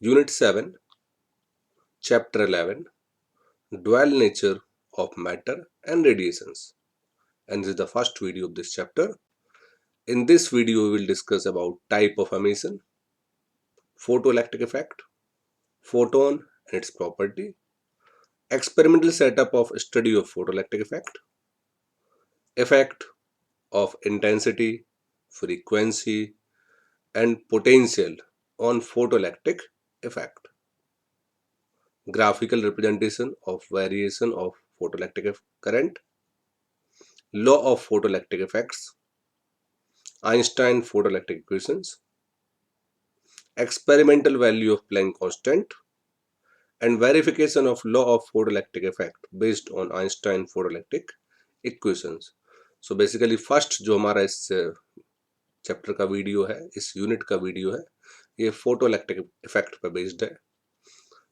Unit 7, Chapter 11, Dual Nature of Matter and Radiations. And this is the first video of this chapter. In this video, we will discuss about type of emission, photoelectric effect, photon and its property, experimental setup of study of photoelectric effect of intensity, frequency, and potential on photoelectric effect, graphical representation of variation of photoelectric current, law of photoelectric effects, Einstein photoelectric equations, experimental value of Planck constant, and verification of law of photoelectric effect based on Einstein photoelectric equations. So basically first जो हमारा इस chapter का video है, इस unit का video है, ये photoelectric effect पर बेस्ड है.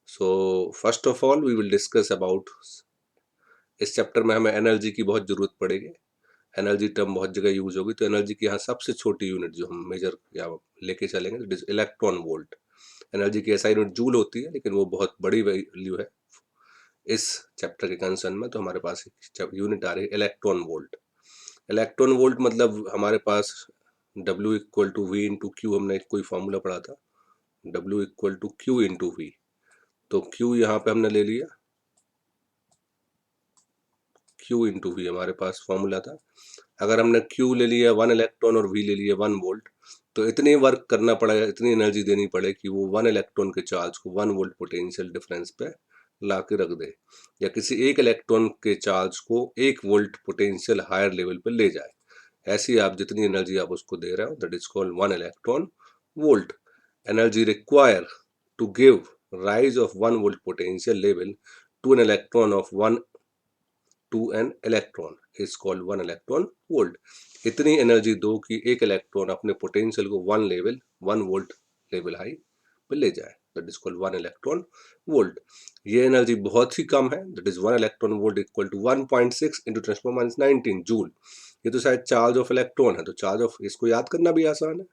So first of all we will discuss about, इस चैप्टर में हमें एनर्जी की बहुत जरूरत पड़ेगी. एनर्जी टर्म बहुत जगह यूज होगी, तो एनर्जी की यहाँ सबसे छोटी यूनिट जो हम मेजर या लेके चलेंगे it is electron volt. Energy की ऐसा यूनिट जूल होती है, लेकिन वो बहुत बड़ी वैल्यू है इस चैप्टर के कंसर्न में. तो हमारे पास यूनिट आ रही है इलेक्ट्रॉन वोल्ट. इलेक्ट्रॉन वोल्ट मतलब हमारे पास W equal to V into Q, हमने कोई फॉर्मूला पढ़ा था, W equal to Q into V. तो Q यहाँ पे हमने ले लिया, Q इंटू वी हमारे पास फॉर्मूला था. अगर हमने Q ले लिया 1 इलेक्ट्रॉन और V ले लिया 1 वोल्ट, तो इतनी वर्क करना पड़ेगा, इतनी एनर्जी देनी पड़े कि वो 1 इलेक्ट्रॉन के चार्ज को 1 वोल्ट पोटेंशियल डिफरेंस पे ला के रख दे, या किसी एक इलेक्ट्रॉन के चार्ज को 1 वोल्ट पोटेंशियल हायर लेवल पे ले जाए. ऐसी आप जितनी एनर्जी आप उसको दे रहे हो, that is called 1 electron volt. Energy require to give rise of 1 volt potential level to an electron of 1 to an electron is called 1 electron volt. इतनी एनर्जी दो कि एक इलेक्ट्रॉन अपने पोटेंशियल को 1 लेवल 1 वोल्ट लेवल हाई पे ले जाए, that is called 1 electron volt. ये एनर्जी बहुत ही कम है, that is 1 electron volt equal to 1.6 into 10⁻⁻19 joule. ये तो शायद चार्ज ऑफ इलेक्ट्रॉन है, तो चार्ज ऑफ, इसको याद करना भी आसान है.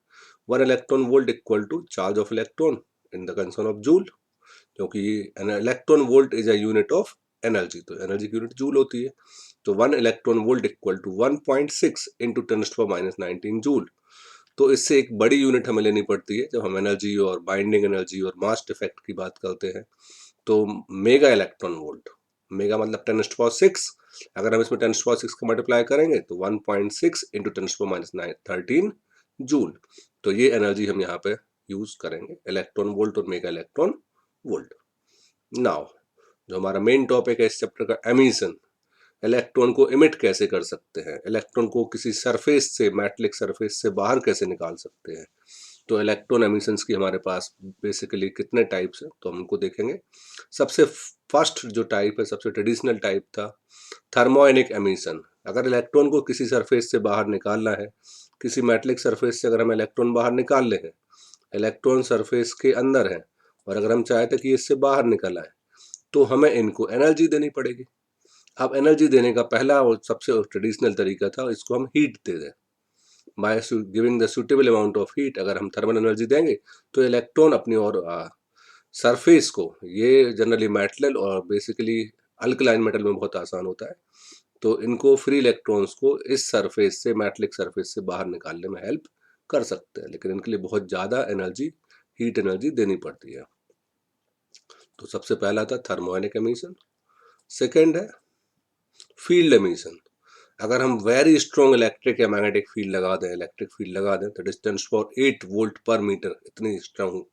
1 electron volt equal to charge of electron in the concern of joule, क्योंकि electron volt is a unit of energy, तो एनर्जी की यूनिट जूल होती है. तो 1 electron volt equal to 1.6 into 10⁻⁻19 joule. तो इससे एक बड़ी यूनिट हमें लेनी पड़ती है जब हम एनर्जी और बाइंडिंग एनर्जी और मास इफेक्ट की बात करते हैं. तो मेगा इलेक्ट्रॉन वोल्ट, मेगा मतलब 10⁻⁶, अगर हम इसमें 10⁻⁶ का मल्टीप्लाई करेंगे तो 1.6 इंटू 10⁻⁻13 जूल. तो ये एनर्जी हम यहाँ पे यूज करेंगे, इलेक्ट्रॉन वोल्ट और मेगा इलेक्ट्रॉन वोल्ट. नाउ जो हमारा मेन टॉपिक है इस चैप्टर का, एमिशन. इलेक्ट्रॉन को इमिट कैसे कर सकते हैं, इलेक्ट्रॉन को किसी सरफेस से, मेटलिक सरफेस से बाहर कैसे निकाल सकते हैं. तो इलेक्ट्रॉन एमिशंस की हमारे पास बेसिकली कितने टाइप्स हैं, तो हम उनको देखेंगे. सबसे फर्स्ट जो टाइप है, सबसे ट्रेडिशनल टाइप था थर्मोनिक एमिशन. अगर इलेक्ट्रॉन को किसी सरफेस से बाहर निकालना है, किसी मेटलिक सरफेस से अगर हम इलेक्ट्रॉन बाहर निकाल ले हैं, इलेक्ट्रॉन सरफेस के अंदर है, और अगर हम चाहते कि इससे बाहर निकल आए, तो हमें इनको एनर्जी देनी पड़ेगी. अब एनर्जी देने का पहला और सबसे ट्रेडिशनल तरीका था, इसको हम हीट दे दें by giving the suitable amount of heat. अगर हम थर्मल एनर्जी देंगे तो इलेक्ट्रॉन अपनी और सरफेस को, ये जनरली मेटल और बेसिकली अल्कलाइन मेटल में बहुत आसान होता है, तो इनको फ्री इलेक्ट्रॉन्स को इस सरफेस से, मेटलिक सरफेस से बाहर निकालने में हेल्प कर सकते हैं, लेकिन इनके लिए बहुत ज़्यादा एनर्जी, हीट एनर्जी देनी पड़ती है. तो सबसे पहला था थर्मोनिक एमिशन. सेकेंड है फील्ड एमिशन. अगर हम वेरी स्ट्रॉन्ग इलेक्ट्रिक या मैग्नेटिक फील्ड लगा दें, इलेक्ट्रिक फील्ड लगा दें, तो डिस्टेंस फॉर 8 वोल्ट पर मीटर, इतनी स्ट्रॉन्ग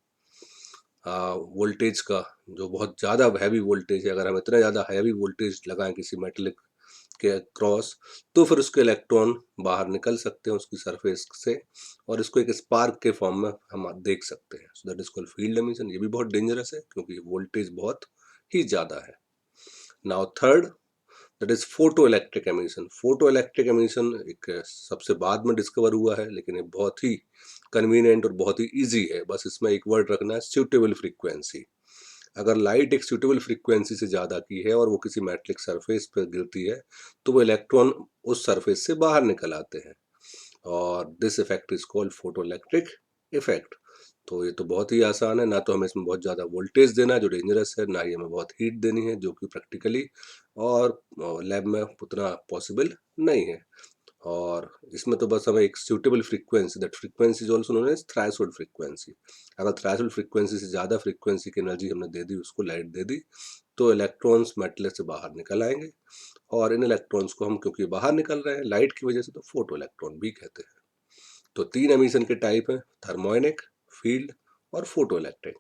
वोल्टेज का, जो बहुत ज़्यादा हैवी वोल्टेज है, अगर हम इतना ज़्यादा हैवी वोल्टेज लगाएं किसी मेटलिक के क्रॉस, तो फिर उसके इलेक्ट्रॉन बाहर निकल सकते हैं उसकी सरफेस से, और इसको एक स्पार्क के फॉर्म में हम देख सकते हैं. सो that is called field emission. ये भी बहुत डेंजरस है क्योंकि वोल्टेज बहुत ही ज़्यादा है. Now third, that is photo electric emission. Photo electric emission एक सबसे बाद में डिस्कवर हुआ है, लेकिन ये बहुत ही कन्वीनियंट और बहुत ही ईजी है. बस इसमें एक वर्ड रखना है, सूटेबल फ्रीक्वेंसी. अगर लाइट एक सूटेबल फ्रीक्वेंसी से ज़्यादा की है और वो किसी मेटलिक सरफेस पर गिरती है, तो वो इलेक्ट्रॉन उस सरफेस से बाहर निकल आते हैं, और this effect is called photo electric effect. तो ये तो बहुत ही आसान है, ना तो हमें इसमें बहुत ज़्यादा वोल्टेज देना है जो डेंजरस है, ना ही हमें बहुत हीट देनी है जो कि प्रैक्टिकली और लैब में उतना पॉसिबल नहीं है। और इसमें तो बस हमें एक suitable frequency, that frequency is also known as threshold frequency. अगर थ्रेशोल्ड फ्रीक्वेंसी से ज़्यादा फ्रीक्वेंसी की एनर्जी हमने दे दी, उसको लाइट दे दी, तो इलेक्ट्रॉन्स मेटल से बाहर निकल आएंगे। और इन इलेक्ट्रॉन्स को हम क्योंकि बाहर निकल रहे हैं लाइट की वजह से, तो फोटो इलेक्ट्रॉन भी कहते हैं। तो 3 एमिशन के टाइप हैं, थर्मोइनिक, फील्ड और फोटो इलेक्ट्रिक।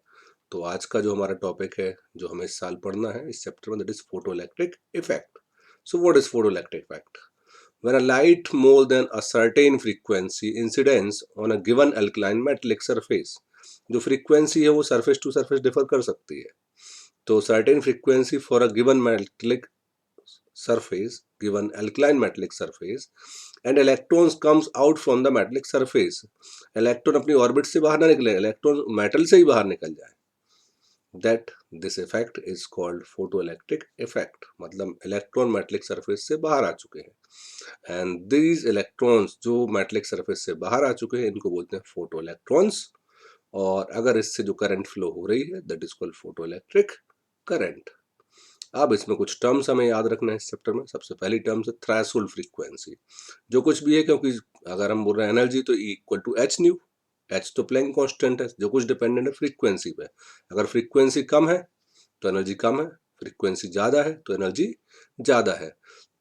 तो आज का जो हमारा टॉपिक है, जो हमें इस साल पढ़ना है इस चैप्टर में, that is photo electric effect. So what is photo electric effect? When a light more than a certain frequency incidence on a given alkaline metallic surface, जो फ्रीक्वेंसी है वो सरफेस टू सरफेस डिफर कर सकती है। तो certain frequency for a given metallic surface, given alkaline metallic surface, and electrons comes out from the metallic surface, electron अपनी orbit से बाहर ना निकले, इलेक्ट्रॉन मेटल से ही बाहर निकल जाए, that this effect is called photoelectric effect। मतलब इलेक्ट्रॉन मेटलिक सरफेस से बाहर आ चुके हैं, एंड दीज इलेक्ट्रॉन्स जो मेटलिक सरफेस से बाहर आ चुके हैं इनको बोलते हैं फोटो इलेक्ट्रॉन्स। और अगर इससे जो करंट फ्लो हो रही है, that is called photo electric current. अब इसमें कुछ टर्म्स हमें याद रखना है इस चैप्टर में। सबसे पहली टर्म्स है थ्रेशोल्ड फ्रीक्वेंसी। जो कुछ भी है, क्योंकि अगर हम बोल रहे हैं एनर्जी तो E equal to H nu, H तो प्लैंक कांस्टेंट है, जो कुछ डिपेंडेंट है फ्रीक्वेंसी पे। अगर फ्रीक्वेंसी कम है तो एनर्जी कम है, फ्रीक्वेंसी ज़्यादा है तो एनर्जी ज़्यादा है।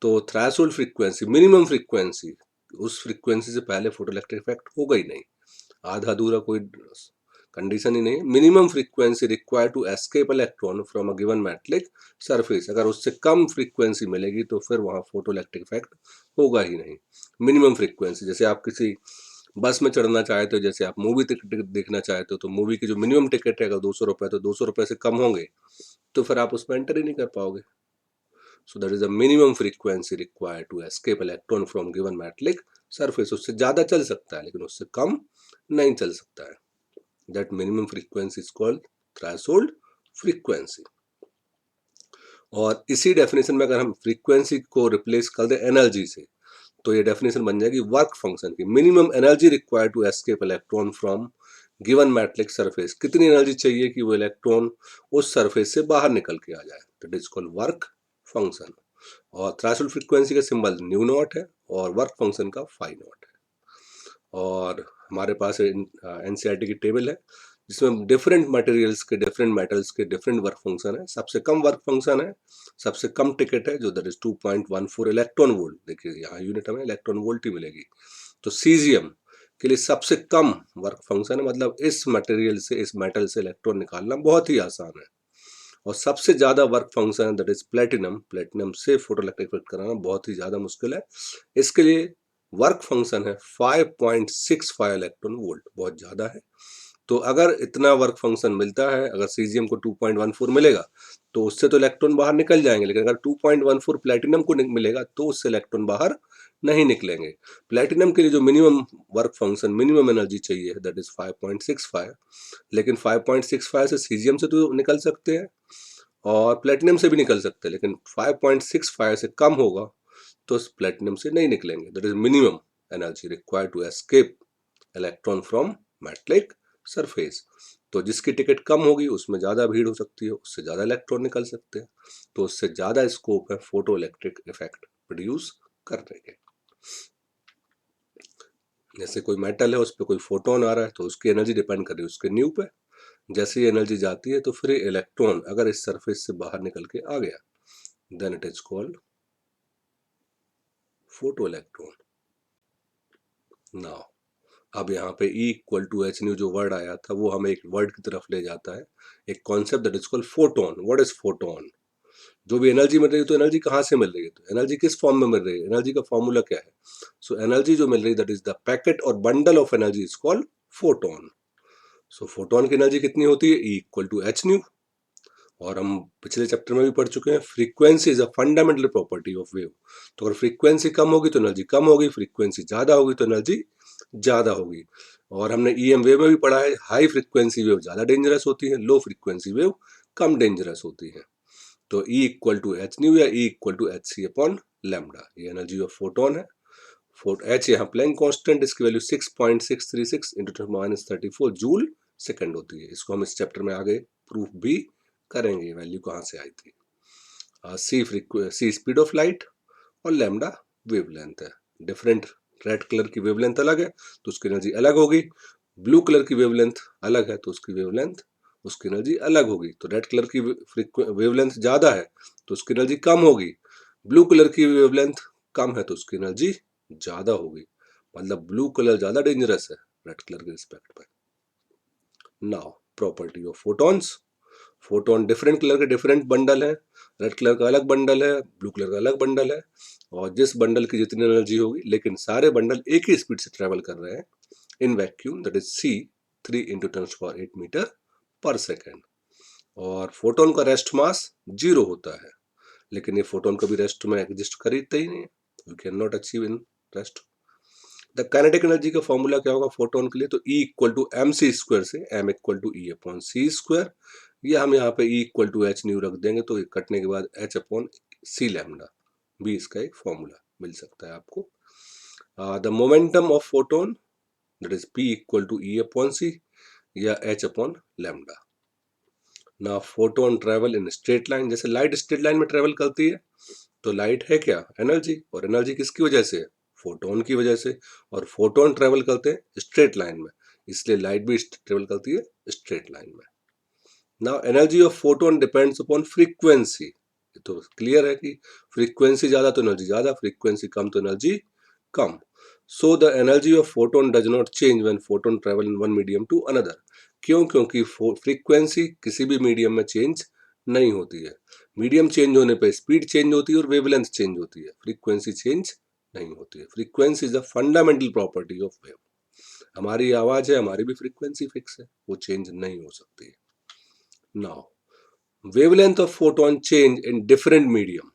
तो थ्रेशोल्ड फ्रीक्वेंसी, मिनिमम फ्रीक्वेंसी, उस फ्रीक्वेंसी से पहले फोटो इलेक्ट्रिक इफेक्ट होगा ही नहीं, आधा अधूरा कोई कंडीशन ही नहीं। Minimum frequency require to escape electron from a given metallic surface, अगर उससे कम फ्रीक्वेंसी मिलेगी तो फिर वहाँ फोटो इलेक्ट्रिक इफेक्ट होगा ही नहीं। मिनिमम फ्रीक्वेंसी, जैसे आप किसी बस में चढ़ना चाहते हो, जैसे आप मूवी टिकट देखना चाहते हो, तो मूवी की जो मिनिमम टिकट है अगर 200 रुपये, तो 200 रुपये से कम होंगे तो फिर आप उसमें एंटर ही नहीं कर पाओगे। So that is the minimum frequency required to escape electron from given metallic surface. उससे ज़्यादा चल सकता है लेकिन उससे कम नहीं चल सकता है। That minimum frequency is called threshold frequency. और इसी डेफिनेशन में अगर हम फ्रीक्वेंसी को रिप्लेस कर दें एनर्जी से, तो ये डेफिनेशन बन जाएगी वर्क फंक्शन की। Minimum energy required to escape electron from given metallic surface, कितनी एनर्जी चाहिए कि वो इलेक्ट्रॉन उस सरफेस से बाहर निकल के आ जाए, that is called work function. और थ्रेशोल्ड फ्रीक्वेंसी का सिंबल न्यू नॉट है और वर्क फंक्शन का फाई नॉट है। और हमारे पास एनसीईआरटी की टेबल है जिसमें डिफरेंट मटेरियल्स के, डिफरेंट मेटल्स के डिफरेंट वर्क फंक्शन है। सबसे कम वर्क फंक्शन है, सबसे कम टिकट है, जो दैट इज 2.14 इलेक्ट्रॉन वोल्ट। देखिए यहाँ यूनिट हमें इलेक्ट्रॉन वोल्ट ही मिलेगी। तो सीजियम के लिए सबसे कम वर्क फंक्शन है, मतलब इस मटेरियल से, इस मेटल से इलेक्ट्रॉन निकालना बहुत ही आसान है। और सबसे ज़्यादा वर्क फंक्शन है दैट इज प्लेटिनम। प्लेटिनम से फोटो इलेक्ट्रिक इफेक्ट कराना बहुत ही ज़्यादा मुश्किल है। इसके लिए वर्क फंक्शन है 5.65 इलेक्ट्रॉन वोल्ट, बहुत ज़्यादा है। तो अगर इतना वर्क फंक्शन मिलता है, अगर सीजियम को 2.14 मिलेगा तो उससे तो इलेक्ट्रॉन बाहर निकल जाएंगे, लेकिन अगर 2.14 प्लेटिनम को मिलेगा तो उससे इलेक्ट्रॉन बाहर नहीं निकलेंगे। प्लेटिनम के लिए जो minimum work function, minimum energy चाहिए, दैट इज 5.65। लेकिन 5.65 से सीजियम से तो निकल सकते हैं और प्लेटिनम से भी निकल सकते हैं, लेकिन 5.65 से कम होगा तो प्लेटिनम से नहीं निकलेंगे। That is minimum energy required to escape electron from metallic surface. तो जिसकी टिकट कम होगी उसमें ज़्यादा भीड़ हो सकती है, उससे ज़्यादा इलेक्ट्रॉन निकल सकते हैं, तो उससे ज़्यादा स्कोप है फोटो इलेक्ट्रिक इफेक्ट प्रोड्यूस करने के। जैसे कोई मेटल है, उस पर कोई फोटोन आ रहा है तो उसकी एनर्जी डिपेंड कर रही है उसके न्यू पे। जैसे ही एनर्जी जाती है तो फिर इलेक्ट्रॉन अगर इस सरफेस से बाहर निकल के आ गया, then it is called photo electron. Now अब यहाँ पे E equal to H nu जो वर्ड आया था वो हमें एक वर्ड की तरफ ले जाता है, एक concept that is called photon. What is photon? जो भी एनर्जी मिल रही है तो एनर्जी कहाँ से मिल रही है, तो एनर्जी किस फॉर्म में मिल रही है, एनर्जी का फॉर्मूला क्या है? सो एनर्जी जो मिल रही है दैट इज द पैकेट और bundle of energy is called photon. So photon की एनर्जी कितनी होती है? E इक्वल टू एच न्यू। और हम पिछले चैप्टर में भी पढ़ चुके हैं, frequency is a fundamental property of wave. तो अगर फ्रीक्वेंसी कम होगी तो एनर्जी कम होगी, फ्रीक्वेंसी ज़्यादा होगी तो एनर्जी ज़्यादा होगी। और हमने EM वेव में भी पढ़ा है, हाई फ्रीक्वेंसी वेव ज़्यादा डेंजरस होती है, लो फ्रीक्वेंसी वेव कम डेंजरस होती है। तो E equal to H nu या E equal to H C upon lambda, ये एनर्जी ऑफ फोटोन है। एच यहाँ प्लैंक कांस्टेंट, इसकी वैल्यू 6.636 इंटू -34 जूल सेकंड होती है। इसको हम इस चैप्टर में आगे प्रूफ भी करेंगे वैल्यू कहाँ से आई थी। सी स्पीड ऑफ लाइट और लैम्डा वेवलेंथ है। डिफरेंट, रेड कलर की वेवलेंथ अलग है तो उसकी एनर्जी अलग होगी, ब्लू कलर की वेवलेंथ अलग है तो उसकी वेवलेंथ, उसकी एनर्जी अलग होगी। तो रेड कलर की वेवलेंथ ज़्यादा है तो उसकी एनर्जी कम होगी, ब्लू कलर की वेवलेंथ कम है तो उसकी एनर्जी ज़्यादा होगी। मतलब ब्लू कलर ज़्यादा डेंजरस है रेड कलर के रिस्पेक्ट में। Now property of photons. Photon different colour के डिफरेंट बंडल है, रेड कलर का अलग बंडल है, ब्लू कलर का अलग बंडल है, और जिस बंडल की जितनी एनर्जी होगी, लेकिन सारे बंडल एक ही स्पीड से ट्रेवल कर रहे हैं in vacuum, that is C 3 into 10⁸ metre per second. और फोटोन का रेस्ट मास 0 होता है, लेकिन ये फोटोन कभी रेस्ट में एग्जिस्ट खरीदते ही नहीं, you can not achieve in rest. The kinetic energy का फॉर्मूला क्या होगा फोटोन के लिए, तो E equal to M C square से m equal to E upon C square, या हम यहाँ पे E equal to H nu रख देंगे तो कटने के बाद h अपॉन सी लैम्डा भी इसका एक फॉर्मूला मिल सकता है आपको। The momentum of photon that is P equal to E upon C या h अपॉन लैम्डा। ना photon travel in straight line, जैसे लाइट स्ट्रेट लाइन में ट्रेवल करती है, तो लाइट है क्या, एनर्जी, और एनर्जी किसकी वजह से, फोटोन की वजह से, और फोटोन ट्रेवल करते हैं स्ट्रेट लाइन में, इसलिए लाइट भी ट्रेवल करती है स्ट्रेट लाइन में। Now energy of photon depends upon frequency, तो क्लियर है कि फ्रीक्वेंसी ज्यादा तो एनर्जी ज्यादा, फ्रीक्वेंसी कम तो एनर्जी कम। So the energy of photon does not change when photon travel in one medium to another. क्यों, क्योंकि फ्रीक्वेंसी किसी भी मीडियम में चेंज नहीं होती है। मीडियम चेंज होने पे स्पीड चेंज होती है और वेवलेंथ चेंज होती है, फ्रीक्वेंसी चेंज नहीं होती है। Frequency is a fundamental property of wave. हमारी आवाज है, हमारी भी फ्रीक्वेंसी फिक्स है, वो चेंज नहीं हो सकती है। Now wavelength of photon change in different medium,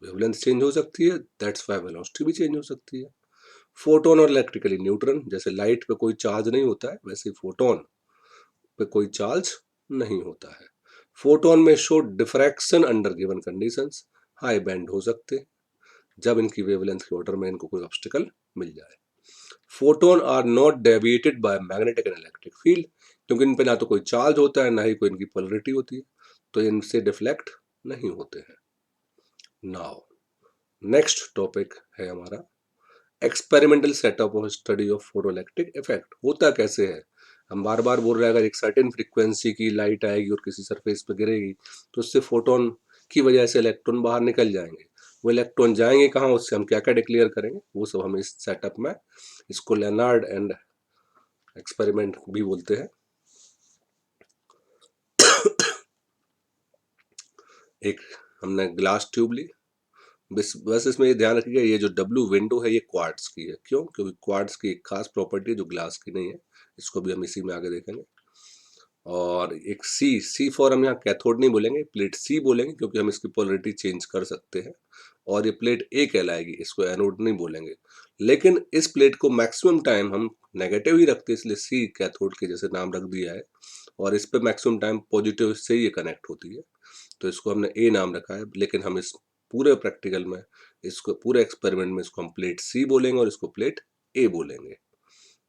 wavelength change हो सकती है, दैट्स व्हाई वेलोसिटी भी चेंज हो सकती है। फोटोन और इलेक्ट्रिकली न्यूट्रन, जैसे लाइट पे कोई चार्ज नहीं होता है, वैसे फोटोन पे कोई चार्ज नहीं होता है। फोटोन में show diffraction under given conditions, high band हो सकते जब इनकी वेवलेंथ के ऑर्डर में इनको कोई ऑब्स्टिकल मिल जाए। Photon are not deviated by magnetic and electric field, क्योंकि इन पे ना तो कोई चार्ज होता है ना ही कोई इनकी पोलरिटी होती है, तो इनसे डिफ्लेक्ट नहीं होते हैं। नाउ नेक्स्ट टॉपिक है हमारा experimental setup of study of photoelectric effect. होता कैसे है, हम बार बार बोल रहे हैं अगर एक सर्टेन फ्रीक्वेंसी की लाइट आएगी और किसी सरफेस पे गिरेगी तो उससे फोटोन की वजह से इलेक्ट्रॉन बाहर निकल जाएंगे। वो इलेक्ट्रॉन जाएंगे कहाँ, उससे हम क्या क्या डिक्लेयर करेंगे, वो सब हम इस सेटअप में, इसको लेनार्ड एंड एक्सपेरिमेंट भी बोलते हैं। एक हमने ग्लास ट्यूब ली, बस इसमें ये ध्यान रखिएगा ये जो डब्ल्यू विंडो है ये क्वार्ट्ज की है। क्यों, क्योंकि क्वार्ट्ज की एक खास प्रॉपर्टी है जो ग्लास की नहीं है, इसको भी हम इसी में आगे देखेंगे। और एक सी फॉर हम यहाँ कैथोड नहीं बोलेंगे, प्लेट सी बोलेंगे, क्योंकि हम इसकी पोलरिटी चेंज कर सकते हैं, और ये प्लेट ए कहलाएगी, इसको एनोड नहीं बोलेंगे। लेकिन इस प्लेट को मैक्सिमम टाइम हम नेगेटिव ही रखते हैं, इसलिए सी कैथोड के जैसे नाम रख दिया है, और इस पे मैक्सिमम टाइम पॉजिटिव से ही ये कनेक्ट होती है, तो इसको हमने ए नाम रखा है। लेकिन हम इस पूरे प्रैक्टिकल में, इसको पूरे एक्सपेरिमेंट में इसको हम प्लेट सी बोलेंगे और इसको प्लेट ए बोलेंगे।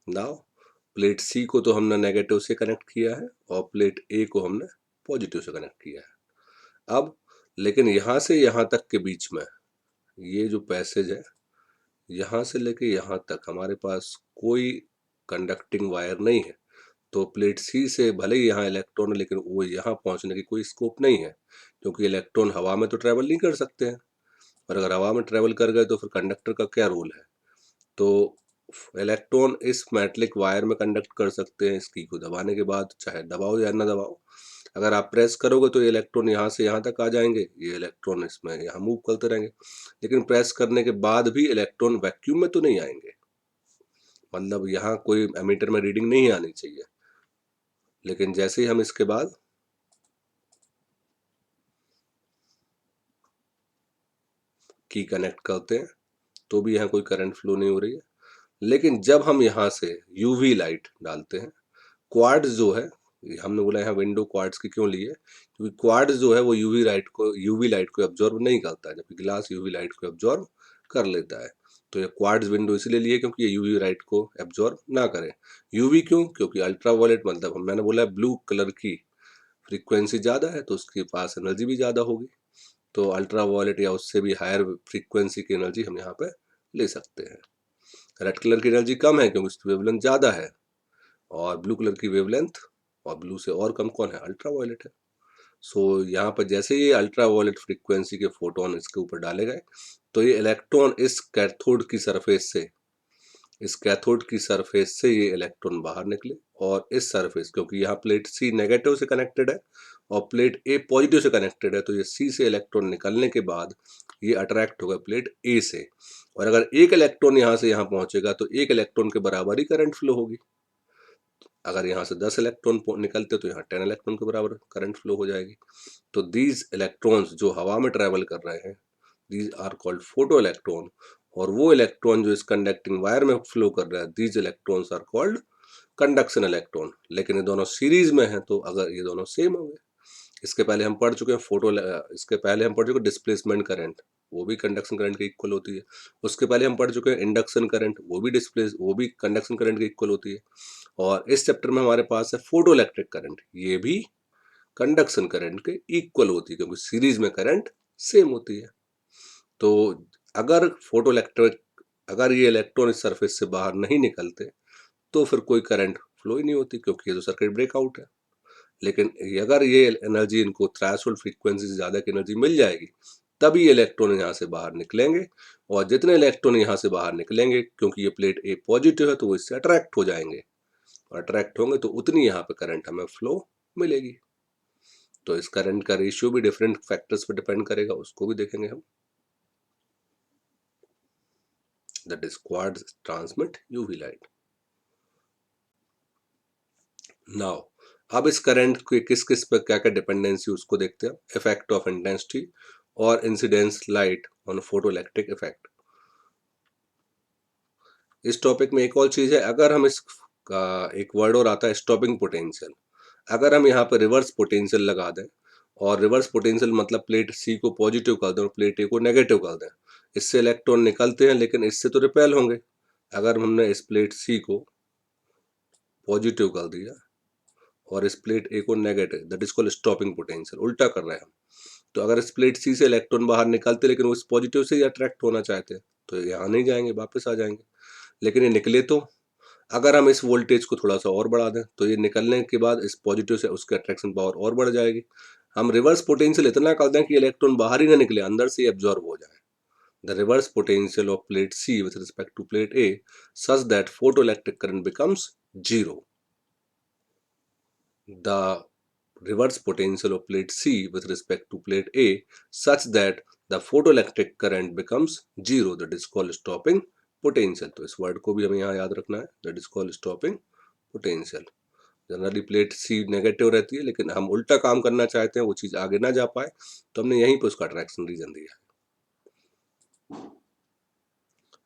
नाउ प्लेट सी को तो हमने नेगेटिव से कनेक्ट किया है और प्लेट ए को हमने पॉजिटिव से कनेक्ट किया है। अब लेकिन यहाँ से यहाँ तक के बीच में ये जो पैसेज है, यहाँ से लेके यहाँ तक हमारे पास कोई कंडक्टिंग वायर नहीं है, तो प्लेट सी से भले ही यहाँ इलेक्ट्रॉन है लेकिन वो यहाँ पहुँचने की कोई स्कोप नहीं है, क्योंकि इलेक्ट्रॉन हवा में तो ट्रेवल नहीं कर सकते हैं, और अगर हवा में ट्रेवल कर गए तो फिर कंडक्टर का क्या रोल है। तो इलेक्ट्रॉन इस मेटलिक वायर में कंडक्ट कर सकते हैं, इसकी को दबाने के बाद, चाहे दबाओ या ना दबाओ। अगर आप प्रेस करोगे तो ये इलेक्ट्रॉन यहाँ से यहाँ तक आ जाएंगे, ये इलेक्ट्रॉन इसमें यहाँ मूव करते रहेंगे, लेकिन प्रेस करने के बाद भी इलेक्ट्रॉन वैक्यूम में तो नहीं आएंगे, मतलब यहाँ कोई एमीटर में रीडिंग नहीं आनी चाहिए। लेकिन जैसे ही हम इसके बाद की कनेक्ट करते हैं तो भी यहाँ कोई करंट फ्लो नहीं हो रही है। लेकिन जब हम यहाँ से यूवी लाइट डालते हैं, क्वार्ट्ज जो है, हमने बोला यहाँ विंडो क्वार्ट्ज की क्यों ली है, क्योंकि क्वार्ट्ज जो है वो यूवी लाइट को ऑब्जॉर्व नहीं करता है, जबकि ग्लास यूवी लाइट को ऑब्जॉर्व कर लेता है। तो ये क्वार्ट्ज विंडो इसलिए लिए क्योंकि ये यूवी लाइट को एब्जॉर्ब ना करे। यूवी क्यों? क्योंकि अल्ट्रावायलेट मतलब मैंने बोला ब्लू कलर की फ्रीक्वेंसी ज़्यादा है तो उसके पास एनर्जी भी ज़्यादा होगी, तो अल्ट्रावायलेट या उससे भी हायर फ्रीक्वेंसी की एनर्जी हम यहाँ पे ले सकते हैं। रेड कलर की एनर्जी कम है क्योंकि उसकी वेवलेंथ ज़्यादा है, और ब्लू कलर की वेवलेंथ और ब्लू से और कम कौन है? अल्ट्रावायलेट है। सो यहाँ पर जैसे ये अल्ट्रावायलेट फ्रीक्वेंसी के फोटोन इसके ऊपर डाले गए तो ये इलेक्ट्रॉन इस कैथोड की सरफेस से ये इलेक्ट्रॉन बाहर निकले, और इस सरफेस क्योंकि यहाँ प्लेट सी नेगेटिव से कनेक्टेड है और प्लेट ए पॉजिटिव से कनेक्टेड है, तो ये सी से इलेक्ट्रॉन निकलने के बाद ये अट्रैक्ट होगा प्लेट ए से, और अगर एक इलेक्ट्रॉन यहाँ से यहाँ पहुंचेगा तो एक इलेक्ट्रॉन के बराबर ही करंट फ्लो होगी। अगर यहाँ से 10 इलेक्ट्रॉन निकलते तो यहाँ 10 इलेक्ट्रॉन के बराबर करंट फ्लो हो जाएगी। तो दीज इलेक्ट्रॉन्स जो हवा में ट्रेवल कर रहे हैं, these are called photo electron, और वो इलेक्ट्रॉन जो इस कंडक्टिंग वायर में फ्लो कर रहा है, these electrons are called conduction electron. लेकिन ये दोनों सीरीज में हैं, तो अगर ये दोनों सेम होंगे। इसके पहले हम पढ़ चुके हैं डिस्प्लेसमेंट करंट, वो भी कंडक्शन करंट के इक्वल होती है। उसके पहले हम पढ़ चुके हैं इंडक्शन करंट, वो भी कंडक्शन करंट के इक्वल होती है। और इस चैप्टर में हमारे पास है फोटो इलेक्ट्रिक करंट, ये भी कंडक्शन करंट के इक्वल होती है क्योंकि सीरीज में करंट सेम होती है। तो अगर अगर ये इलेक्ट्रॉन इस सरफेस से बाहर नहीं निकलते तो फिर कोई करंट फ्लो ही नहीं होती क्योंकि ये तो सर्किट ब्रेकआउट है। लेकिन अगर ये एनर्जी इनको थ्रेशोल्ड फ्रीक्वेंसी से ज़्यादा की एनर्जी मिल जाएगी तभी इलेक्ट्रॉन यहाँ से बाहर निकलेंगे, और जितने इलेक्ट्रॉन यहाँ से बाहर निकलेंगे क्योंकि ये प्लेट ए पॉजिटिव है तो वो इससे अट्रैक्ट हो जाएंगे, अट्रैक्ट होंगे तो उतनी यहाँ पे करंट हमें फ्लो मिलेगी। तो इस करंट का रेशियो भी डिफरेंट फैक्टर्स पे डिपेंड करेगा, उसको भी देखेंगे हम। That is quartz transmit UV light. Now अब इस करंट के किस किस पर क्या क्या डिपेंडेंसी उसको देखते हैं। इफेक्ट ऑफ इंटेंसिटी और incidence light on photo electric effect. इस टॉपिक में एक और चीज है, अगर हम इसका एक वर्ड और आता है स्टॉपिंग पोटेंशियल। अगर हम यहाँ पर रिवर्स पोटेंशियल लगा दें, और रिवर्स पोटेंशियल मतलब प्लेट सी को पॉजिटिव कर दें और प्लेट ए को नेगेटिव कर दें, इससे इलेक्ट्रॉन निकलते हैं लेकिन इससे तो रिपेल होंगे। अगर हमने इस प्लेट सी को पॉजिटिव कर दिया और इस प्लेट ए को negative, that is called stopping potential. उल्टा कर रहे हैं हम। तो अगर इस प्लेट सी से इलेक्ट्रॉन बाहर निकलते लेकिन वो इस पॉजिटिव से ही अट्रैक्ट होना चाहते हैं तो यहाँ नहीं जाएंगे, वापस आ जाएंगे। लेकिन ये निकले तो अगर हम इस वोल्टेज को थोड़ा सा और बढ़ा दें तो ये निकलने के बाद इस पॉजिटिव से उसकी अट्रैक्शन पावर और बढ़ जाएगी। हम रिवर्स पोटेंशियल इतना कर दें कि इलेक्ट्रॉन बाहर ही ना निकले, अंदर से एब्जॉर्ब हो जाए। The reverse potential of plate C with respect to plate A such that photoelectric current becomes zero. The reverse potential of plate C with respect to plate A such that the photoelectric current becomes zero, that is called stopping potential। तो इस word को भी हमें यहाँ याद रखना है, that is called stopping potential। Generally plate C negative रहती है लेकिन हम उल्टा काम करना चाहते हैं, वो चीज आगे ना जा पाए, तो हमने यहीं पर उसका अट्रैक्शन रीजन दिया है।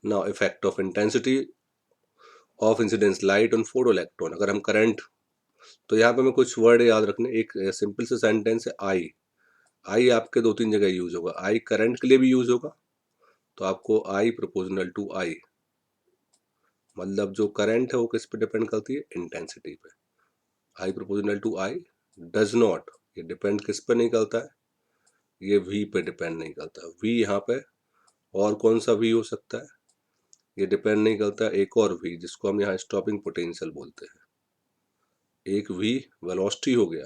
Now effect of intensity of incidence light on photoelectron. अगर हम करंट, तो यहाँ पे हमें कुछ वर्ड याद रखने। एक सिंपल से सेंटेंस है आई। आई आपके दो तीन जगह यूज होगा। आई करंट के लिए भी यूज होगा, तो आपको आई प्रोपोर्शनल टू आई, मतलब जो करंट है वो किस पे डिपेंड करती है? इंटेंसिटी पे। I proportional to I does not, ये डिपेंड किस पे नहीं करता है? ये वी पे डिपेंड नहीं करता। वी यहाँ पे और कौन सा वी हो सकता है? ये डिपेंड नहीं करता एक और वी जिसको हम यहाँ स्टॉपिंग पोटेंशियल बोलते हैं। एक वी वेलोसिटी हो गया,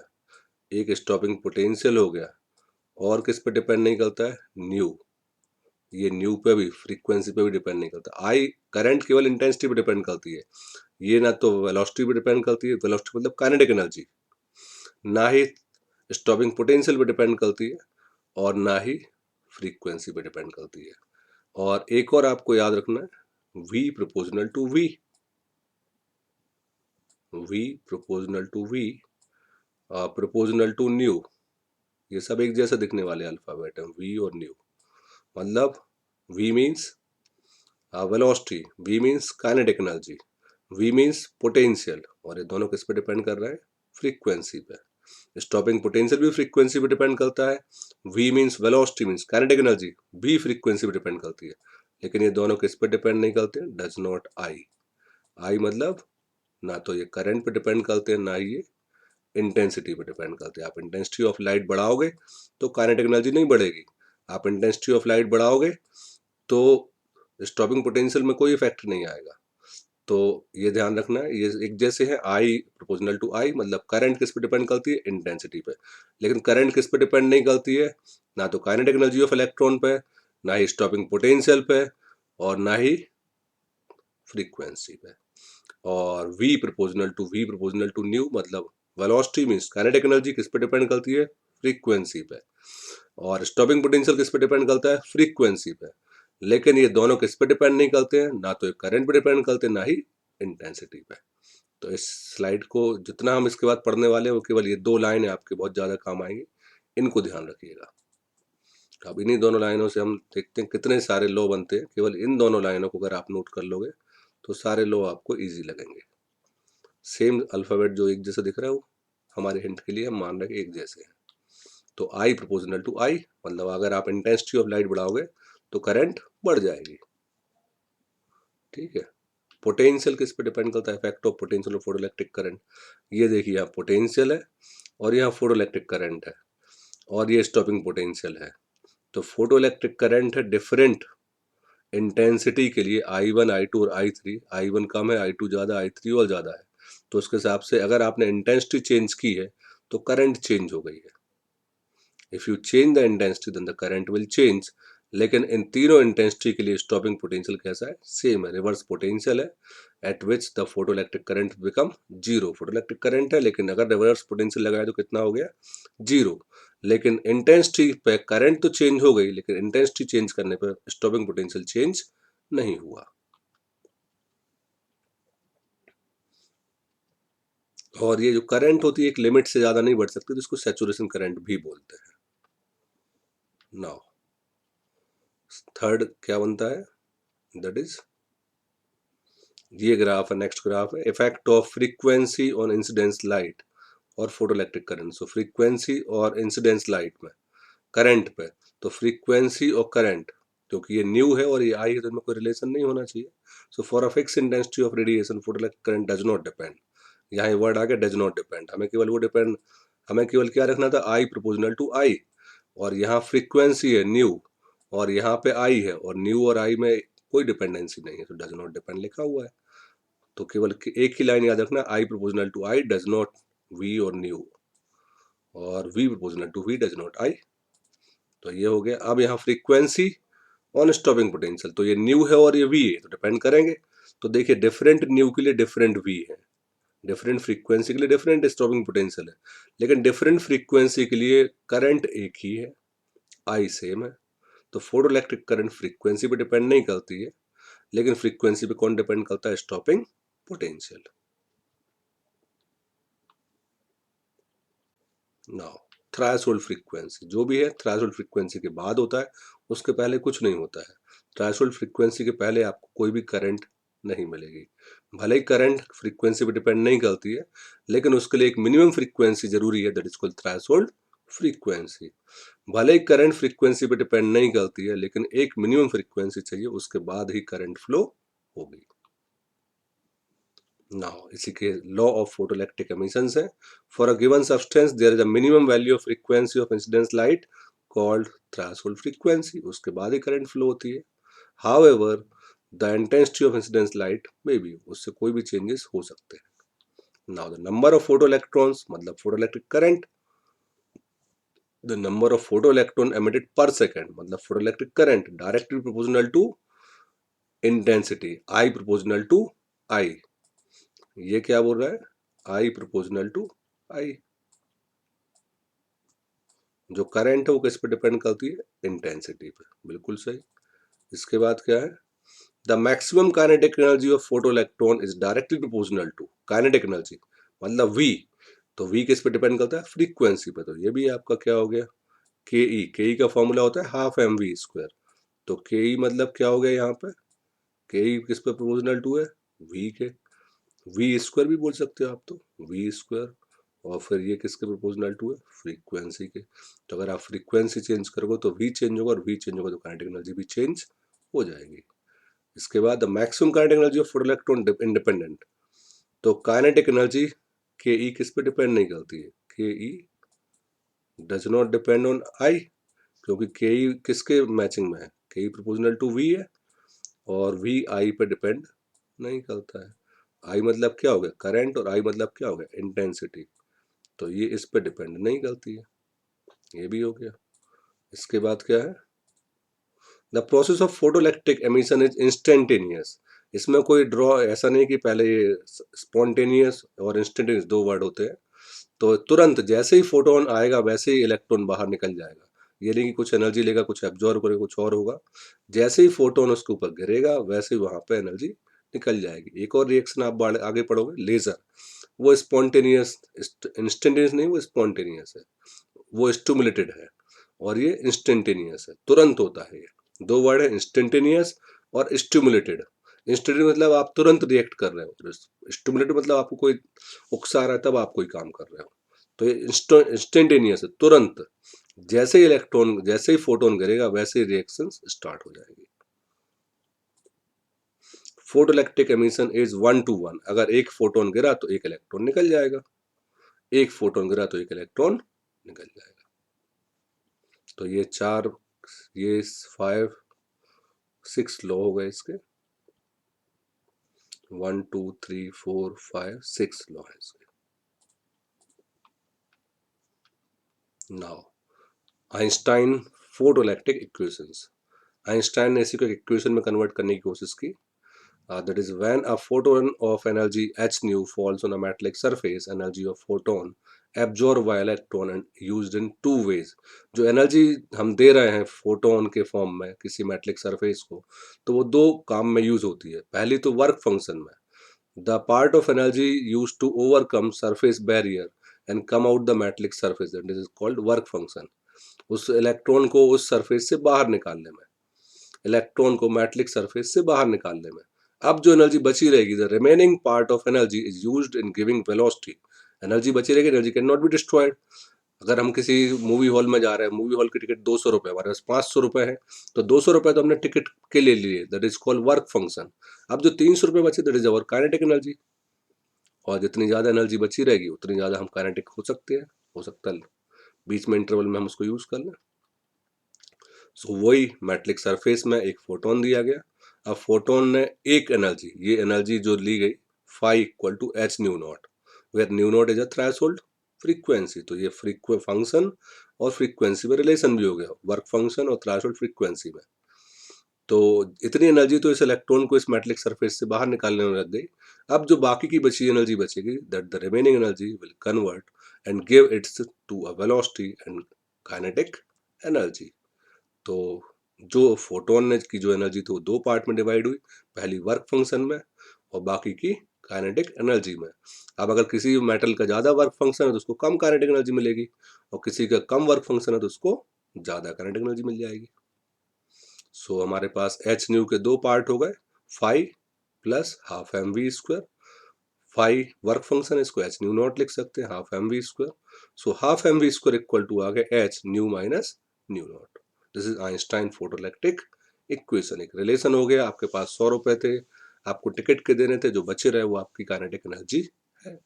एक स्टॉपिंग पोटेंशियल हो गया, और किस पे डिपेंड नहीं करता है? न्यू। ये न्यू पे भी, फ्रीक्वेंसी पे भी डिपेंड नहीं करता। आई करंट केवल इंटेंसिटी पे डिपेंड करती है, ये ना तो वेलोसिटी पे डिपेंड करती है, वेलोसिटी मतलब काइनेटिक एनर्जी, ना ही स्टॉपिंग पोटेंशियल पे डिपेंड करती है, और ना ही फ्रीक्वेंसी पे डिपेंड करती है। और एक और आपको याद रखना है, V proportional to V, V proportional to V, proportional to nu, ये सब एक जैसे दिखने वाले अल्फाबेट हैं, V और न्यू। मतलब V means velocity, V means kinetic energy, V means potential, और ये दोनों किस पे डिपेंड कर रहे हैं? फ्रीक्वेंसी पे। स्टॉपिंग पोटेंशियल भी फ्रीक्वेंसी पे डिपेंड करता है। V means velocity means kinetic energy, भी फ्रीक्वेंसी पे डिपेंड करती है। लेकिन ये दोनों किस पे डिपेंड नहीं करते, डज नॉट आई। आई मतलब ना तो ये करंट पे डिपेंड करते हैं, ना ही ये इंटेंसिटी पे डिपेंड करते हैं। आप इंटेंसिटी ऑफ लाइट बढ़ाओगे तो काइनेटिक एनर्जी नहीं बढ़ेगी, आप इंटेंसिटी ऑफ लाइट बढ़ाओगे तो स्टॉपिंग पोटेंशियल में कोई इफेक्ट नहीं आएगा। तो ये ध्यान रखना है, ये एक जैसे है, आई प्रोपोर्शनल टू आई, मतलब करंट किस पे डिपेंड करती है, इंटेंसिटी पे। लेकिन करंट किस पे डिपेंड नहीं करती है, ना तो काइनेटिक एनर्जी ऑफ इलेक्ट्रॉन पे, ना ही स्टॉपिंग पोटेंशियल पे, और ना ही फ्रीक्वेंसी पे। और v प्रोपोर्शनल टू न्यू, मतलब वेलोसिटी मींस काइनेटिक एनर्जी किस पे डिपेंड करती है, फ्रीक्वेंसी पे, और स्टॉपिंग पोटेंशियल किस पे डिपेंड करता है, फ्रीक्वेंसी पे। लेकिन ये दोनों किस पे डिपेंड नहीं करते हैं, ना तो करंट पे डिपेंड करते हैं, ना ही इंटेंसिटी पे। तो इस स्लाइड को जितना हम इसके बाद पढ़ने वाले हैं वो केवल ये दो लाइन आपके बहुत ज़्यादा काम आएंगी, इनको ध्यान रखिएगा। अब इन्हीं दोनों लाइनों से हम देखते हैं कितने सारे लॉ बनते हैं। केवल इन दोनों लाइनों को अगर आप नोट कर लोगे तो सारे लॉ आपको इजी लगेंगे। सेम अल्फ़ाबेट जो एक जैसा दिख रहा है वो हमारे हिंट के लिए हम मान रहे हैं कि एक जैसे हैं। तो आई प्रोपोर्शनल टू आई, मतलब अगर आप इंटेंसिटी ऑफ लाइट बढ़ाओगे तो करंट बढ़ जाएगी। ठीक है। पोटेंशियल किस पे डिपेंड करता है, effect of potential of photoelectric current. ये देखिए यहाँ पोटेंशियल है और यहाँ फोटोइलेक्ट्रिक करंट है, और ये स्टॉपिंग पोटेंशियल है। तो फोटोइलेक्ट्रिक करंट है डिफरेंट इंटेंसिटी के लिए, I1 I2 और I3। I1 कम है, I2 ज़्यादा, I3 और ज़्यादा है। तो उसके हिसाब से अगर आपने इंटेंसिटी चेंज की है तो करंट चेंज हो गई है। If you change the intensity then the current will change. लेकिन इन तीनों इंटेंसिटी के लिए स्टॉपिंग पोटेंशियल कैसा है, सेम है, रिवर्स पोटेंशियल है, eight which the photoelectric current become zero. Photoelectric current है लेकिन अगर रिवर्स पोटेंशियल लगाए तो कितना हो गया, जीरो। लेकिन इंटेंसिटी पे करंट तो चेंज हो गई, लेकिन इंटेंसिटी चेंज करने पर स्टॉपिंग पोटेंशियल चेंज नहीं हुआ। और ये जो करंट होती है एक लिमिट से ज़्यादा नहीं बढ़ सकती, तो इसको सैचुरेशन करंट भी बोलते हैं। नाउ थर्ड क्या बनता है, दैट इज ये ग्राफ है, नेक्स्ट ग्राफ है, effect of frequency on incidence light और फोटोइलेक्ट्रिक करंट। सो फ्रीक्वेंसी और इंसिडेंस लाइट में करंट पे, तो फ्रीक्वेंसी और करंट, क्योंकि ये न्यू है और ये आई है तो इनमें कोई रिलेशन नहीं होना चाहिए। So for a fix intensity of radiation photoelectric current does not depend. यहाँ ये वर्ड आ गया डज नॉट डिपेंड, हमें केवल वो डिपेंड, हमें केवल क्या रखना था, आई प्रोपोर्शनल टू आई, और यहाँ फ्रीक्वेंसी है न्यू, और यहाँ पे आई है, और न्यू और आई में कोई डिपेंडेंसी नहीं है, तो डज नॉट डिपेंड लिखा हुआ है। तो केवल एक ही लाइन याद रखना, I proportional to I does not V और न्यू, और V proportional to V does not I. तो ये हो गया। अब यहाँ फ्रीक्वेंसी ऑन स्टॉपिंग पोटेंशियल, तो ये न्यू है और ये वी है, तो डिपेंड करेंगे। तो देखिए डिफरेंट न्यू के लिए डिफरेंट वी है, डिफरेंट फ्रीक्वेंसी के लिए डिफरेंट स्टॉपिंग पोटेंशियल है, लेकिन डिफरेंट फ्रीक्वेंसी के लिए करंट एक ही है, आई सेम है। तो फोटोइलेक्ट्रिक करंट फ्रीक्वेंसी पे डिपेंड नहीं करती है, लेकिन फ्रीक्वेंसी पे कौन डिपेंड करता है, stopping potential. Now threshold frequency, जो भी है थ्रेशोल्ड फ्रीक्वेंसी के बाद होता है, उसके पहले कुछ नहीं होता है। थ्रेशोल्ड फ्रीक्वेंसी के पहले आपको कोई भी करंट नहीं मिलेगी। भले ही करंट फ्रीक्वेंसी पे डिपेंड नहीं करती है, लेकिन उसके लिए एक मिनिमम फ्रीक्वेंसी जरूरी है, that is called threshold frequency. भले ही करंट फ्रीक्वेंसी पे डिपेंड नहीं करती है, लेकिन एक मिनिमम फ्रीक्वेंसी चाहिए, उसके बाद ही करंट फ्लो होगी। नाउ इसी के लॉ ऑफ फोटोइलेक्ट्रिक एमिशंस है, for a given substance there is a minimum value of frequency of incidence light called threshold frequency, उसके बाद ही करंट फ्लो होती है। However the intensity of incidence light में भी उससे कोई भी चेंजेस हो सकते हैं। Now the number of photo electrons, मतलब photoelectric current, the number of photo electron emitted पर सेकेंड, मतलब photoelectric current directly proportional to intensity, I proportional to I. ये क्या बोल रहा है, आई प्रोपोर्शनल टू आई। जो करंट है वो किस पे डिपेंड करती है, इंटेंसिटी पे, बिल्कुल सही। इसके बाद क्या है, the maximum kinetic energy of photo electron is directly proportional to kinetic energy, मतलब वी। तो वी किस पे डिपेंड करता है, फ्रीक्वेंसी पे। तो ये भी आपका क्या हो गया, के ई, के ई का फॉर्मूला होता है हाफ एम वी स्क्वायर। तो के ई मतलब क्या हो गया यहाँ पे, के ई किस पे प्रोपोर्शनल टू है, वी के। वी स्क्वायर भी बोल सकते हो आप, तो वी स्क्वायर, और फिर ये किसके प्रोपोर्शनल टू है, फ्रीक्वेंसी के। तो अगर आप फ्रीक्वेंसी चेंज करोगे तो वी चेंज होगा, और वी चेंज होगा तो काइनेटिक एनर्जी भी चेंज हो जाएगी। इसके बाद the maximum kinetic energy of photoelectron independent, तो काइनेटिक एनर्जी के ई किस पे डिपेंड नहीं करती है, K E does not depend on I, क्योंकि के ई किसके मैचिंग में है, K E proportional to we है, और वी आई पे डिपेंड नहीं करता है। आई मतलब क्या हो गया, करंट, और आई मतलब क्या हो गया, इंटेंसिटी, तो ये इस पे डिपेंड नहीं करती है, ये भी हो गया। इसके बाद क्या है, the process of photoelectric emission is instantaneous, इसमें कोई ड्रॉ ऐसा नहीं कि पहले ये स्पॉन्टेनियस और इंस्टेंटेनियस दो वर्ड होते हैं, तो तुरंत जैसे ही फोटोन आएगा वैसे ही इलेक्ट्रॉन बाहर निकल जाएगा, ये नहीं कि कुछ एनर्जी लेगा, कुछ एब्जॉर्ब करेगा, कुछ और होगा, जैसे ही फोटोन उसके ऊपर गिरेगा वैसे ही वहां पे एनर्जी निकल जाएगी। एक और रिएक्शन आप आगे पढ़ोगे, लेजर, वो स्पॉन्टेनियस, इंस्टेंटेनियस नहीं, वो स्पॉन्टेनियस है, वो स्टिमुलेटेड है, और ये इंस्टेंटेनियस है, तुरंत होता है। ये दो वर्ड है, इंस्टेंटेनियस और स्टिमुलेटेड। इंस्टेंटेनियस मतलब आप तुरंत रिएक्ट कर रहे हो, स्टिमुलेटेड मतलब आपको कोई उकसा रहा है तब आप कोई काम कर रहे हो, तो ये इंस्टेंटेनियस है, तुरंत जैसे ही इलेक्ट्रॉन, जैसे ही फोटोन गिरेगा वैसे ही रिएक्शन स्टार्ट हो जाएगी। फोटोइलेक्ट्रिक एमिशन इज 1 to 1, अगर एक फोटोन गिरा तो एक इलेक्ट्रॉन निकल जाएगा, एक फोटोन गिरा तो एक इलेक्ट्रॉन निकल जाएगा। तो ये 4, ये 5 6 लॉ हो गए इसके, 1 2 3 4 5 6 लॉ है इसके। Now Einstein photoelectric equations, Einstein ने इसी को इक्वेशन में कन्वर्ट करने की कोशिश की। That is when a photon of energy h nu falls on a metallic surface, energy of photon absorbed by electron and used in two ways। जो energy हम दे रहे हैं फोटोन के फॉर्म में किसी मेटलिक सरफेस को, तो वो दो काम में यूज होती है। पहली तो वर्क फंक्शन में, the part of energy use to overcome surface barrier and come out the metallic surface, that is called work function. उस इलेक्ट्रॉन को उस सरफेस से बाहर निकालने में, इलेक्ट्रॉन को मेटलिक सरफेस से बाहर निकालने में। अब जो एनर्जी बची रहेगी, the remaining part of energy is used in giving velocity, energy बची रहेगी, energy can not be destroyed. अगर हम किसी मूवी हॉल में जा रहे हैं, मूवी हॉल की टिकट 200 रुपये, हमारे पास 500 रुपये है, तो 200 रुपये तो हमने टिकट के ले लिए, that is called work function. अब जो 300 रुपये बचे, that is our kinetic energy, और जितनी ज़्यादा एनर्जी बची रहेगी उतनी ज़्यादा हम काइनेटिक हो सकते हैं, हो सकता है बीच में इंटरवल में हम उसको यूज़ कर लें। सो वही मेटलिक सरफेस में एक फोटोन दिया गया, अब फोटोन ने एक एनर्जी, ये एनर्जी जो ली गई phi equal to H nu not, where nu not is a threshold frequency, तो ये फंक्शन और फ्रीक्वेंसी में रिलेशन भी हो गया, वर्क फंक्शन और थ्रेशोल्ड फ्रीक्वेंसी में। तो इतनी एनर्जी तो इस इलेक्ट्रॉन को इस मेटलिक सरफेस से बाहर निकालने में लग गई। अब जो बाकी की बची एनर्जी बचेगी, that the remaining energy will convert and give its to a velocity and kinetic energy. तो जो फोटोन ने की जो एनर्जी थी वो दो पार्ट में डिवाइड हुई, पहली वर्क फंक्शन में और बाकी की काइनेटिक एनर्जी में। अब अगर किसी मेटल का ज़्यादा वर्क फंक्शन है तो उसको कम काइनेटिक एनर्जी मिलेगी, और किसी का कम वर्क फंक्शन है तो उसको ज़्यादा काइनेटिक एनर्जी मिल जाएगी। सो हमारे पास एच न्यू के दो पार्ट हो गए, phi plus half M we square, phi work function है, इसको एच न्यू नॉट लिख सकते हैं, half M we square. So half M we square equal to आ गया H nu minus nu naught. This is Einstein photoelectric equation. एक relation हो गया, आपके पास 100 रुपए थे, आपको टिकट के देने थे, जो बचे रहे वो आपकी काइनेटिक एनर्जी है।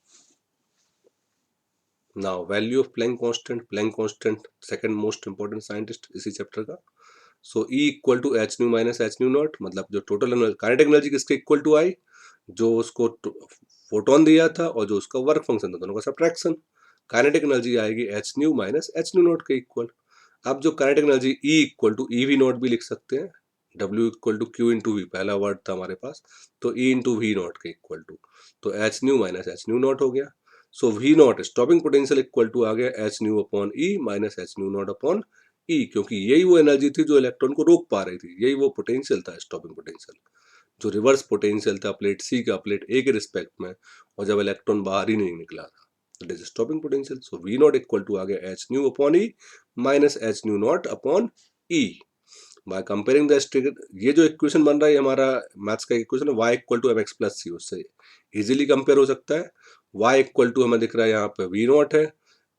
Now value of Planck constant, Planck constant second most important scientist इसी चैप्टर का। So E equal to H nu minus H nu naught, मतलब जो टोटल काइनेटिक एनर्जी किसके इक्वल टू आई, जो उसको फोटोन दिया था और जो उसका वर्क फंक्शन था, दोनों का सब्ट्रैक्शन, काइनेटिक एनर्जी आएगी H nu minus H nu naught के इक्वल। अब जो kinetic energy E equal to E V naught भी लिख सकते हैं, W equal to Q into V पहला वर्ड था हमारे पास, तो ई इंटू वी नॉट के इक्वल टू, तो H nu minus H nu naught हो गया। So V naught stopping potential equal to आ गया H nu upon E minus H nu naught upon E, क्योंकि यही वो एनर्जी थी जो इलेक्ट्रॉन को रोक पा रही थी, यही वो पोटेंशियल था, स्टॉपिंग पोटेंशियल, जो रिवर्स पोटेंशियल था प्लेट सी का प्लेट ए के रिस्पेक्ट में, और जब इलेक्ट्रॉन बाहर ही नहीं निकला था, that is stopping potential. So V naught equal to आ गया H nu upon E minus H nu naught upon E. By comparing the ये जो इक्वेशन बन रहा है हमारा मैथ्स का इक्वेशन है, y equal to M X plus C, उससे इजीली कंपेयर हो सकता है। y इक्वल टू हमें दिख रहा है यहाँ पे वी नॉट है,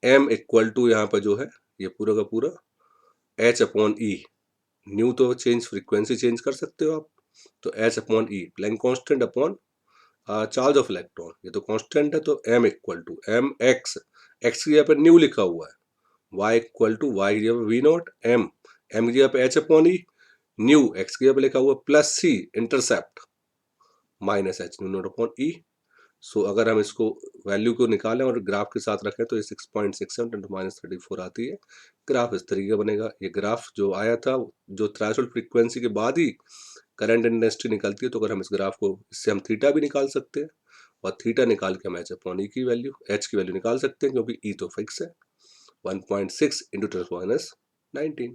m इक्वल टू यहाँ पे जो है ये पूरा का पूरा h अपॉन ई, न्यू तो चेंज, फ्रीक्वेंसी चेंज कर सकते हो आप, तो h upon e, Planck constant upon charge of electron, ये तो कांस्टेंट है, तो m equal to M x, x की जगह पे न्यू लिखा हुआ है, वाई इक्वल टू वाई की जगह पे वी नॉट, एम की जगह पे एच अपॉन ई, न्यू एक्स की जगह पे लिखा हुआ plus C intercept minus H nu naught upon E. So अगर हम इसको वैल्यू को निकालें और ग्राफ के साथ रखें तो ये 6.67 × -34 आती है। ग्राफ इस तरीके का बनेगा। ये ग्राफ जो आया था, जो थ्रेशोल्ड फ्रीक्वेंसी के बाद ही करंट इंटेंसिटी निकलती है, तो अगर हम इस ग्राफ को, इससे हम थीटा भी निकाल सकते हैं, और थीटा निकाल के हम एच अपॉन ई की वैल्यू, एच की वैल्यू निकाल सकते हैं, क्योंकि ई तो फिक्स है 1.6 × 10⁻19।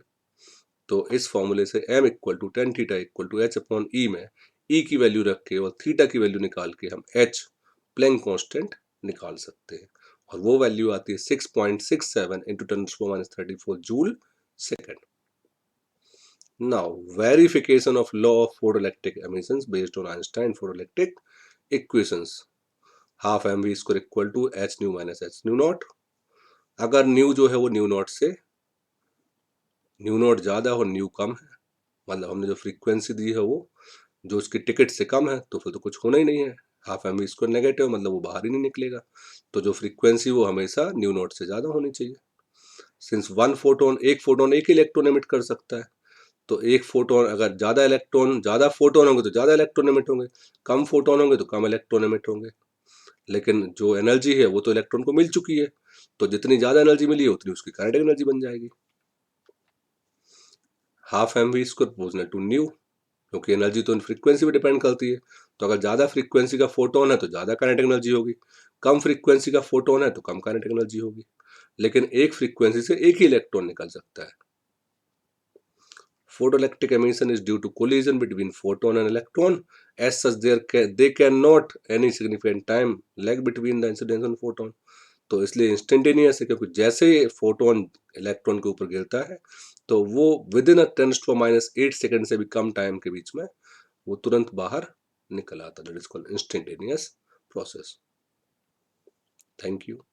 तो इस फॉर्मूले से m equal to tan theta equal to H upon E में e की वैल्यू रख के और थीटा की वैल्यू निकाल के हम h प्लैंक कांस्टेंट निकाल सकते हैं, और वो वैल्यू आती है 6.67 × 10⁻34 joule second. Now, verification of law of photoelectric emissions based on Einstein photoelectric equations. Half mv square equal to h nu minus h nu naught. अगर न्यू जो है वो न्यू नॉट से, न्यू नॉट ज़्यादा और new कम है, मतलब हमने जो फ्रीक्वेंसी दी है वो जो उसकी टिकट से कम है, तो फिर तो कुछ होना ही नहीं है। हाफ एम स्क्वायर नेगेटिव, मतलब वो बाहर ही नहीं निकलेगा। तो जो फ्रीक्वेंसी वो हमेशा न्यू नॉट से ज़्यादा होनी चाहिए। सिंस वन फोटोन, एक फोटोन एक ही इलेक्ट्रॉन एमिट कर सकता है, तो एक फोटोन, अगर ज़्यादा फोटोन होंगे तो ज़्यादा इलेक्ट्रॉन एमिट होंगे, कम फोटोन होंगे तो कम इलेक्ट्रॉन एमिट होंगे। लेकिन जो एनर्जी है वो तो इलेक्ट्रॉन को मिल चुकी है, तो जितनी ज़्यादा एनर्जी मिली है उतनी उसकी काइनेटिक एनर्जी बन जाएगी। Half M we square proportional to nu, क्योंकि एनर्जी तो फ्रीक्वेंसी पे डिपेंड करती है, तो अगर ज़्यादा फ्रीक्वेंसी का फोटोन है तो ज़्यादा काइनेटिक एनर्जी होगी, कम फ्रीक्वेंसी का फोटोन है तो कम काइनेटिक एनर्जी होगी। लेकिन एक फ्रीक्वेंसी से एक ही इलेक्ट्रॉन निकल सकता है। Photoelectric emission is due to collision between photon and electron. As such, they cannot any significant time lag between the incidence and photon. तो इसलिए इंस्टेंटेनियस है, क्योंकि जैसे फोटोन इलेक्ट्रॉन के ऊपर गिरता है तो वो विद इन 10⁻8 सेकेंड से भी कम टाइम के बीच में वो तुरंत बाहर निकल आता है। That is called instantaneous process. Thank you.